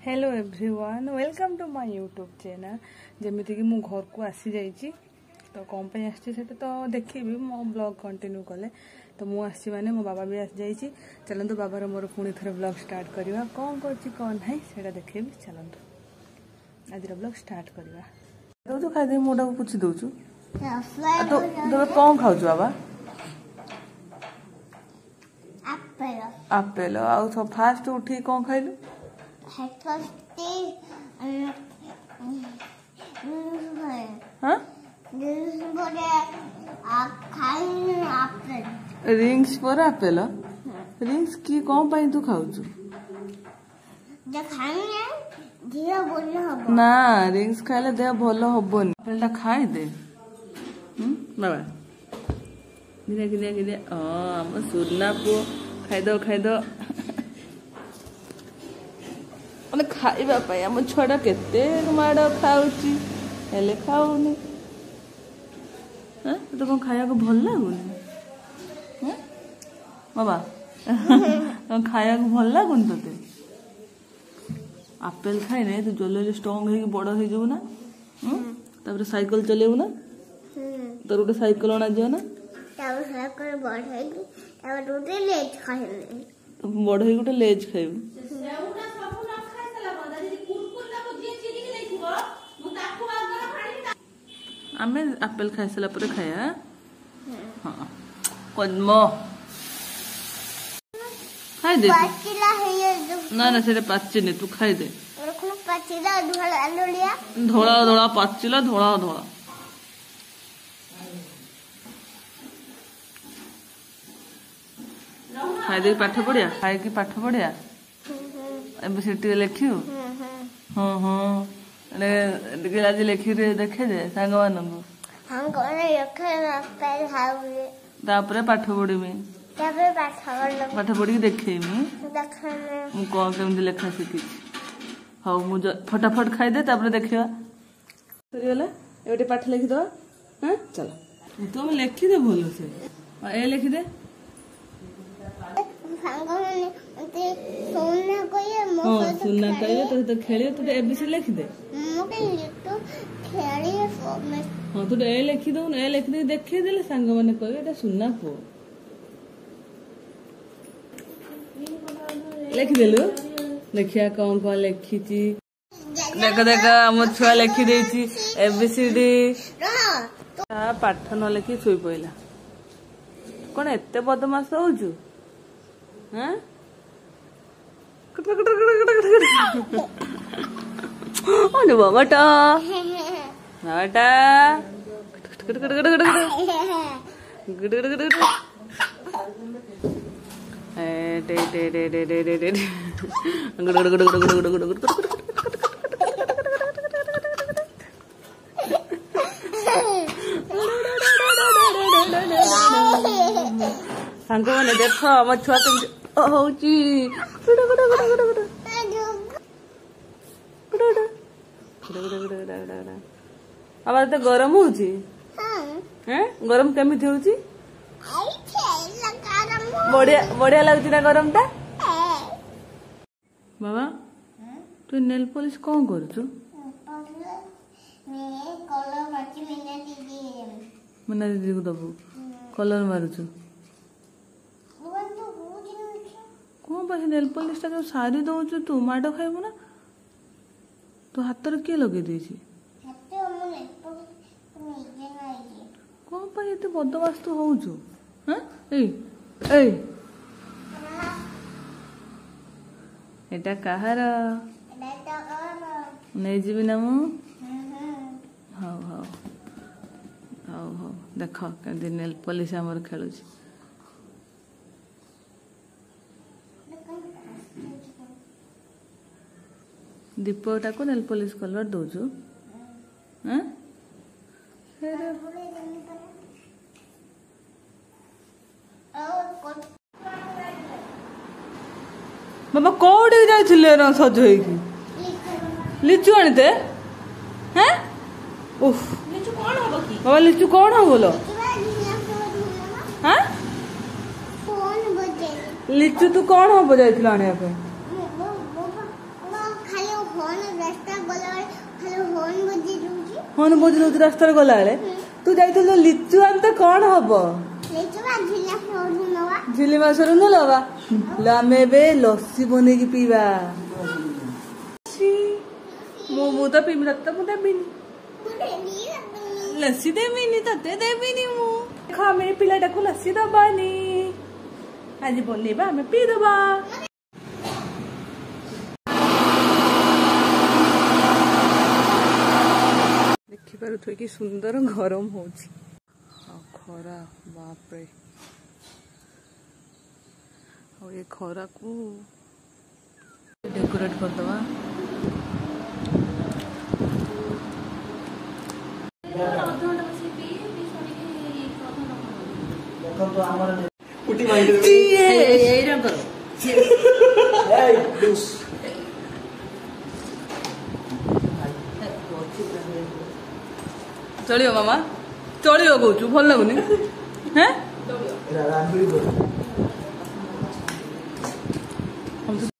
Hello everyone welcome to my YouTube channel. जमीती कि मु घर को आसी जाइए तो कौन पे आसी तो देखी मो ब्लॉग कंटिन्यू कले तो मु आसी माने मो बाबा भी आसी जाइए। चलतु बाबार मोर पुणी थे ब्लॉग स्टार्ट करवा कौन कर ना से देखेबी। चलतु आज ब्लॉग स्टार्ट करवा। दौचु खाई मुझा को पुछि दौचु तो कौन खाऊ बाबा? आपेल आउ फास्ट उठी कौन खाइलु? रिंग्स पर आपेल रिंग्स की कौन पाई तू खाऊचु? ना रिंग्स खाइले देह भल हबनी। आपेल खाई दे बाबा गिने गिने गिने आम सुना पुओ खाइद मैंने खाइबा आम छुआ केते माड़ खाऊची हेले खाऊनी। तो कौन खाया को भल लगुनि बाबा? खाया को भल लगुनि तोते? आपेल खाइने तू जल्दी स्ट्रंग है बड़ हो जाऊ ना। तापर साइकिल चलेबू ना। तोर गोटे साइकिल अना जाओ ना। बड़ हो गोटे लेज खाइबू। आमे आपेल खाई सारा पर खाया। हाँ कदम खाई दे ना ना से पाचिनी तू खाई दे। धोला धोला पाचिला धोला धोला खाई दे। पाठ पढ़िया खाई की पाठ पढ़िया एबीसीडी लिखियो। हाँ हाँ आज लिखी देखे दे सांग मानू पाठ पढ़ी पाठ पढ़ी देखेमी कौन केमी लेखा शिखी। हाँ मुझे फटाफट खाईदे देखा सरीगला ये पाठ लिखिद। हाँ चलो तुम लिखिदे भल से ए लिखिदे। सुना कहे तो खेल तू एबीसी लिखिदे। हाँ तू ए लिखिद ए लिखिदे देखदे सांग मैंने कहे सुना पुओ लिखिदेलु। देखिया कौन कौन लिखी देख देख आम छुआ लिखी देती एबीसीडी। पाठ न लिखी शुई पड़ा कौन एत बदमाश होचु? हाँ बाबाटा बाबाटा सांग मैंने देख आम छुआ अब तो गरम हो गरम केमिति होची? बढ़िया लगुच ना गरम टा। बाबा तू नेल पॉलिश कौन करूचु? मीना दीदी को दबू कलर मारुचु कौन पास नेल पॉलिश टा जो सारी दौचु तू माड़ खाइबू ना। तो हाथ रे किए लगे देछि? कौन पास एते बदमाश तू होउछु? हां ए ए एटा कहार नहीं जीवी ना मु। हाँ हाँ हाँ हाँ देख के नेल पॉलिश आमर खेलुछि। दीपटा को नेल पॉलिश कलर दौचु। बाबा कौटे जाइए सज लिचु आनीते? हैं बाबा लिचु कौन हम बोलो? हाँ लिचु तू कौन हम जाइए आने? ହଁ ବହୁତ ଦଉଛି ରାସ୍ତାରେ ଗଲାବେଳେ ତୁ ଯାଇଥିଲୁ ଲିଚୁ ଆଣିତେ କଣ ହବ ଝିଲି ମାଛରୁ ନେବା ଆମେ ଏବେ ଲସି ବନେଇକି ପିଇବା ମୁଁ ତ ପିଇବି ତତେ ମୁଁ ଦେବିନି ଲସି ଦେବିନି ତତେ ଦେବିନି ମୁଁ ଆମେ ପିଲାଟାକୁ ଲସି ଦବାନି ଆଜି ବନେଇବା ଆମେ ପିଇଦବା ଦେଖିପାରୁଥିବେ କି ସୁନ୍ଦର ଗରମ ହଉଛି ଆଉ ଖରା ବାପରେ ଆଉ ଏ ଖରାକୁ ଡେକୋରେଟ କରିଦବା चलियो मामा चलियो कौचु भल लगुनि हैं